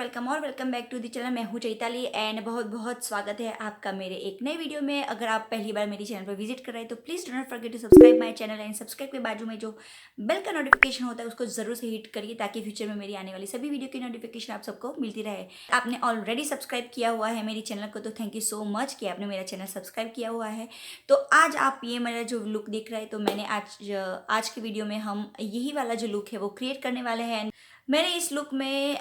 Welcome और welcome back to the channel. मैं हूँ चैताली एंड बहुत बहुत स्वागत है आपका मेरे एक नए वीडियो में। अगर आप पहली बार मेरी चैनल पर विजिट कर रहे हैं तो please do not forget to subscribe my channel and subscribe के बाजू में जो बेल का नोटिफिकेशन होता है उसको ज़रूर से हिट करिए ताकि फ्यूचर में मेरी आने वाली सभी वीडियो की नोटिफिकेशन आप सबको मिलती रहे। आपने ऑलरेडी सब्सक्राइब किया हुआ है मेरी चैनल को तो थैंक यू सो मच कि आपने मेरा चैनल सब्सक्राइब किया हुआ है। तो आज आप ये मेरा जो लुक दिख रहा है तो मैंने आज की वीडियो में हम यही वाला जो लुक है वो क्रिएट करने वाले हैं। मैंने इस लुक में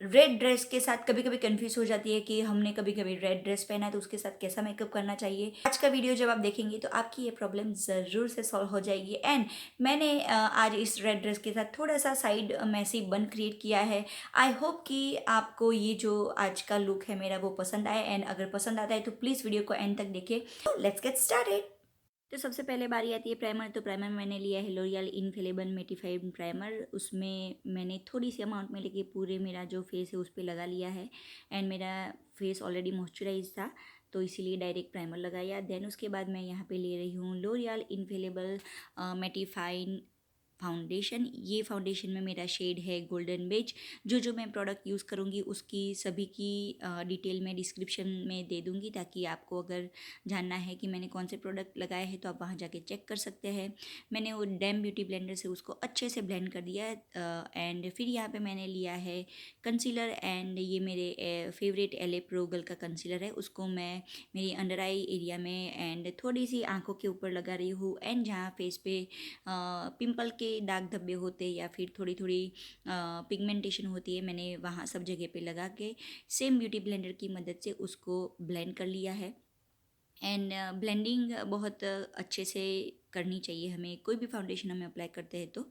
रेड ड्रेस के साथ कभी कभी कंफ्यूज हो जाती है कि हमने कभी कभी रेड ड्रेस पहना है तो उसके साथ कैसा मेकअप करना चाहिए। आज का वीडियो जब आप देखेंगे तो आपकी ये प्रॉब्लम ज़रूर से सॉल्व हो जाएगी। एंड मैंने आज इस रेड ड्रेस के साथ थोड़ा सा साइड मैसी बन क्रिएट किया है। आई होप कि आपको ये जो आज का लुक है मेरा वो पसंद आए एंड अगर पसंद आता है तो प्लीज़ वीडियो को एंड तक देखिए। Let's get started. तो सबसे पहले बारी आती है प्राइमर। तो प्राइमर मैंने लिया है लोरियल इनफेलेबल मेटिफाइड प्राइमर। उसमें मैंने थोड़ी सी अमाउंट में लेके पूरे मेरा जो फेस है उस पर लगा लिया है। एंड मेरा फेस ऑलरेडी मॉइस्चराइज था तो इसीलिए डायरेक्ट प्राइमर लगाया। देन उसके बाद मैं यहाँ पे ले रही हूँ लोरियल इनफेलेबल मेटिफाइंग फाउंडेशन। ये फाउंडेशन में मेरा शेड है गोल्डन बेज। जो मैं प्रोडक्ट यूज़ करूँगी उसकी सभी की डिटेल मैं डिस्क्रिप्शन में दे दूँगी ताकि आपको अगर जानना है कि मैंने कौन से प्रोडक्ट लगाए हैं तो आप वहाँ जाके चेक कर सकते हैं। मैंने वो डैम ब्यूटी ब्लेंडर से उसको अच्छे से ब्लेंड कर दिया एंड फिर यहाँ पे मैंने लिया है कंसीलर। एंड ये मेरे फेवरेट एले प्रोगल का कंसीलर है। उसको मैं मेरी अंडर आई एरिया में एंड थोड़ी सी आँखों के ऊपर लगा रही हूँ। एंड जहाँ फेस पे पिंपल के दाग धब्बे होते या फिर थोड़ी थोड़ी पिगमेंटेशन होती है मैंने वहाँ सब जगह पे लगा के सेम ब्यूटी ब्लेंडर की मदद से उसको ब्लेंड कर लिया है। एंड ब्लेंडिंग बहुत अच्छे से करनी चाहिए हमें कोई भी फाउंडेशन हमें अप्लाई करते हैं तो।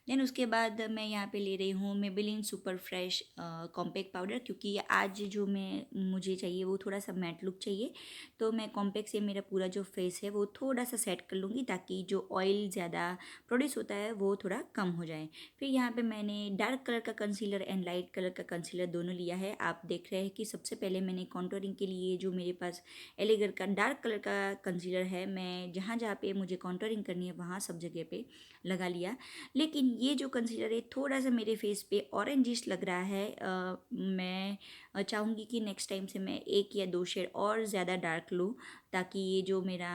देन उसके बाद मैं यहाँ पे ले रही हूँ Maybelline super fresh compact powder क्योंकि आज जो मैं मुझे चाहिए वो थोड़ा सा मैट लुक चाहिए। तो मैं कॉम्पैक्ट से मेरा पूरा जो फेस है वो थोड़ा सा सेट कर लूँगी ताकि जो ऑयल ज़्यादा प्रोड्यूस होता है वो थोड़ा कम हो जाए। फिर यहाँ पे मैंने डार्क कलर का कंसीलर एंड लाइट कलर का कंसीलर दोनों लिया है। आप देख रहे हैं कि सबसे पहले मैंने कॉन्टोरिंग के लिए जो मेरे पास एलेगर का डार्क कलर का कंसीलर है मैं जहाँ जहाँ पे मुझे कॉन्टोरिंग करनी है वहाँ सब जगह पे लगा लिया। लेकिन ये जो कंसीलर है थोड़ा सा मेरे फेस पे ऑरेंजिश लग रहा है। मैं चाहूँगी कि नेक्स्ट टाइम से मैं एक या दो शेड और ज़्यादा डार्क लूँ ताकि ये जो मेरा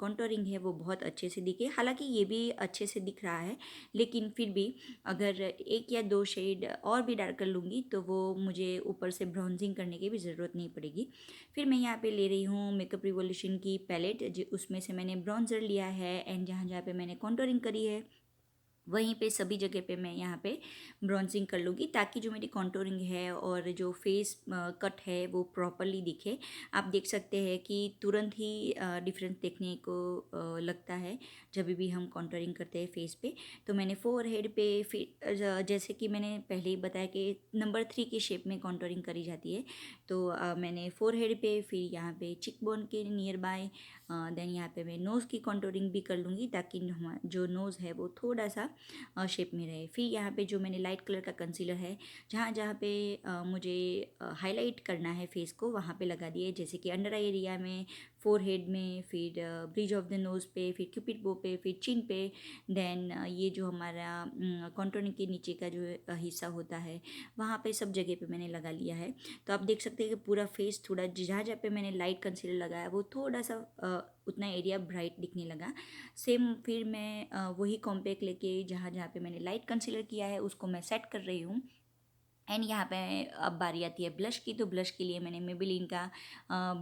कॉन्टोरिंग है वो बहुत अच्छे से दिखे। हालांकि ये भी अच्छे से दिख रहा है लेकिन फिर भी अगर एक या दो शेड और भी डार्क कर लूँगी तो वो मुझे ऊपर से ब्राउजिंग करने की भी ज़रूरत नहीं पड़ेगी। फिर मैं यहाँ पे ले रही हूँ मेकअप रिवॉल्यूशन की पैलेट उसमें से मैंने ब्राउन्जर लिया है एंड जहाँ जहाँ पे मैंने कॉन्टोरिंग करी है वहीं पे सभी जगह पे मैं यहाँ पे ब्राउजिंग कर लूँगी ताकि जो मेरी कॉन्टोरिंग है और जो फेस कट है वो प्रॉपरली दिखे। आप देख सकते हैं कि तुरंत ही डिफरेंस देखने को लगता है जब भी हम कॉन्टोरिंग करते हैं फेस पे। तो मैंने फोर हेड पे फिर जैसे कि मैंने पहले ही बताया कि नंबर 3 की शेप में कॉन्टोरिंग करी जाती है। तो मैंने फोर हेड पे फिर यहाँ पे चिक बोन के नियर बाय देन यहाँ पे मैं नोज़ की कॉन्टोरिंग भी कर लूँगी ताकि जो नोज़ है वो थोड़ा सा शेप में रहे। फिर यहाँ पे जो मैंने लाइट कलर का कंसीलर है जहाँ जहाँ पे मुझे हाईलाइट करना है फेस को वहाँ पे लगा दिए जैसे कि अंडर आई एरिया में, फोरहेड में, फिर ब्रिज ऑफ द नोज़ पे, फिर क्यूपिड बो पे, फिर चिन पे। देन ये जो हमारा कॉन्टोरिंग के नीचे का जो हिस्सा होता है वहाँ पे सब जगह पे मैंने लगा लिया है। तो आप देख सकते हैं कि पूरा फेस थोड़ा जहाँ जहाँ पे मैंने लाइट कंसीलर लगाया वो थोड़ा सा उतना एरिया ब्राइट दिखने लगा। सेम फिर मैं वही कॉम्पैक्ट लेके जहाँ जहाँ पे मैंने लाइट कंसीलर किया है उसको मैं सेट कर रही हूँ। एंड यहाँ पे अब बारी आती है ब्लश की। तो ब्लश के लिए मैंने मेबेलिन का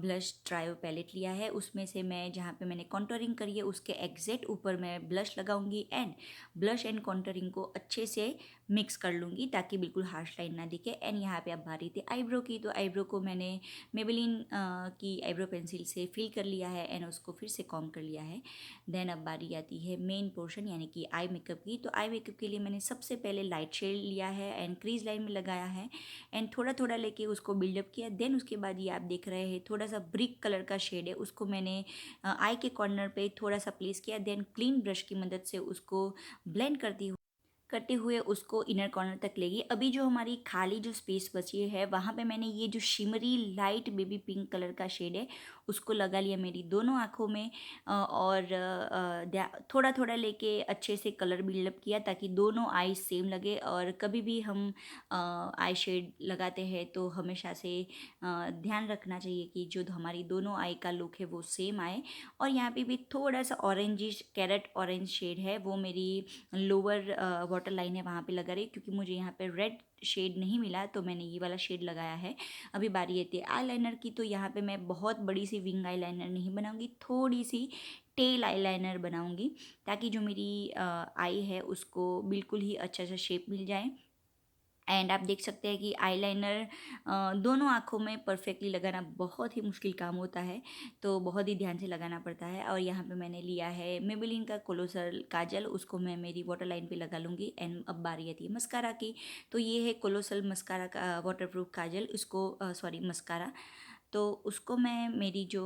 ब्लश ट्रायो पैलेट लिया है। उसमें से मैं जहाँ पे मैंने कॉन्टोरिंग करी है उसके एग्जैक्ट ऊपर मैं ब्लश लगाऊंगी एंड ब्लश एंड कॉन्टोरिंग को अच्छे से मिक्स कर लूँगी ताकि बिल्कुल हार्श लाइन ना दिखे। एंड यहाँ पे अब बारी थी आईब्रो की। तो आईब्रो को मैंने मेबेलिन की आईब्रो पेंसिल से फिल कर लिया है एंड उसको फिर से कॉम कर लिया है। देन अब बारी आती है मेन पोर्शन यानी कि आई मेकअप की। तो आई मेकअप के लिए मैंने सबसे पहले लाइट शेड लिया है एंड क्रीज लाइन में लगाया है एंड थोड़ा थोड़ा लेके उसको बिल्डअप किया। देन उसके बाद ये आप देख रहे हैं थोड़ा सा ब्रिक कलर का शेड है उसको मैंने आई के कॉर्नर पे थोड़ा सा प्लेस किया। देन क्लीन ब्रश की मदद से उसको ब्लेंड करते हुए उसको इनर कॉर्नर तक लेगी। अभी जो हमारी खाली जो स्पेस बची है वहाँ पे मैंने ये जो shimmery light baby pink colour का शेड है उसको लगा लिया मेरी दोनों आँखों में, और थोड़ा थोड़ा लेके अच्छे से कलर बिल्डअप किया ताकि दोनों आई सेम लगे। और कभी भी हम आई शेड लगाते हैं तो हमेशा से ध्यान रखना चाहिए कि जो हमारी दोनों आई का लुक है वो सेम आए। और यहाँ पे भी थोड़ा सा ऑरेंजिश कैरेट ऑरेंज शेड है वो मेरी लोअर वाटर लाइन है वहाँ पे लगा रही, क्योंकि मुझे यहाँ पे रेड शेड नहीं मिला तो मैंने ये वाला शेड लगाया है। अभी बारी आती है आई लाइनर की, तो यहाँ पे मैं बहुत बड़ी सी विंग आई लाइनर नहीं बनाऊँगी, थोड़ी सी टेल आई लाइनर बनाऊँगी ताकि जो मेरी आई है उसको बिल्कुल ही अच्छा सा शेप मिल जाए। एंड आप देख सकते हैं कि आईलाइनर दोनों आँखों में परफेक्टली लगाना बहुत ही मुश्किल काम होता है, तो बहुत ही ध्यान से लगाना पड़ता है। और यहाँ पे मैंने लिया है मेबेलिन का कोलोसल काजल, उसको मैं मेरी वाटर लाइन पे लगा लूँगी। एंड अब बारी आती है मस्कारा की, तो ये है कोलोसल मस्कारा का वाटरप्रूफ काजल, उसको सॉरी मस्कारा, तो उसको मैं मेरी जो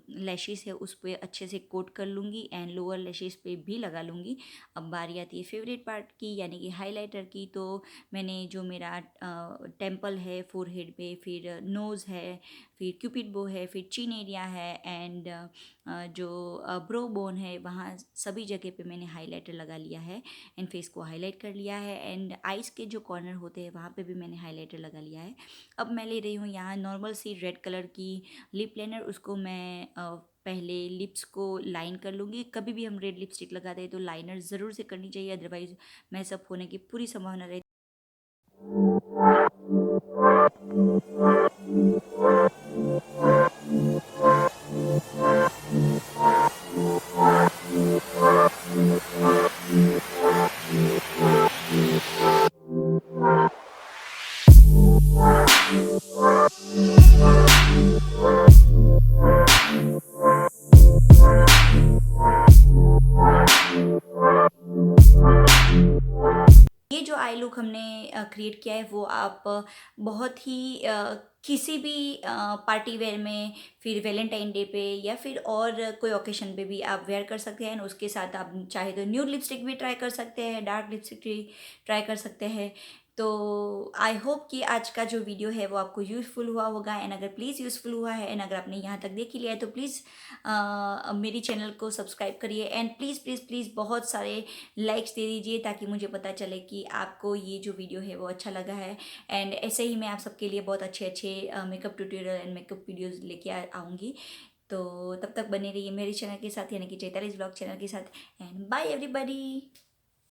लैशेस है उस पर अच्छे से कोट कर लूँगी एंड लोअर लैशेस पे भी लगा लूँगी। अब बारी आती है फेवरेट पार्ट की यानी कि हाइलाइटर की, तो मैंने जो मेरा टेम्पल है फोरहेड पे, फिर नोज़ है, फिर क्यूपिड बो है, फिर चिन एरिया है एंड जो ब्रो बोन है वहाँ सभी जगह पे मैंने हाइलाइटर लगा लिया है एंड फेस को हाईलाइट कर लिया है। एंड आइज़ के जो कॉर्नर होते हैं वहाँ पे भी मैंने हाइलाइटर लगा लिया है। अब मैं ले रही हूँ यहाँ नॉर्मल सी रेड कलर की लिप लाइनर, उसको मैं पहले लिप्स को लाइन कर लूँगी। कभी भी हम रेड लिपस्टिक लगाते हैं तो लाइनर ज़रूर से करनी चाहिए, अदरवाइज मैसअप होने की पूरी संभावना रहती है। ये जो आई लुक हमने क्रिएट किया है वो आप बहुत ही किसी भी पार्टी वेयर में, फिर वैलेंटाइन डे पे या फिर और कोई ओकेशन पे भी आप वेयर कर सकते हैं। उसके साथ आप चाहे तो न्यूड लिपस्टिक भी ट्राई कर सकते हैं, डार्क लिपस्टिक भी ट्राई कर सकते हैं। तो आई होप कि आज का जो वीडियो है वो आपको यूज़फुल हुआ होगा। एंड अगर प्लीज़ यूज़फुल हुआ है एंड अगर आपने यहाँ तक देख ही लिया है तो प्लीज़ मेरी चैनल को सब्सक्राइब करिए एंड प्लीज़ प्लीज़ प्लीज़ बहुत सारे लाइक्स दे दीजिए ताकि मुझे पता चले कि आपको ये जो वीडियो है वो अच्छा लगा है। एंड ऐसे ही मैं आप सबके लिए बहुत अच्छे अच्छे makeup tutorial and makeup videos लेके आऊँगी। तो तब तक बने रहिए मेरे चैनल के साथ यानी कि चैतालीस ब्लॉग चैनल के साथ। And bye everybody.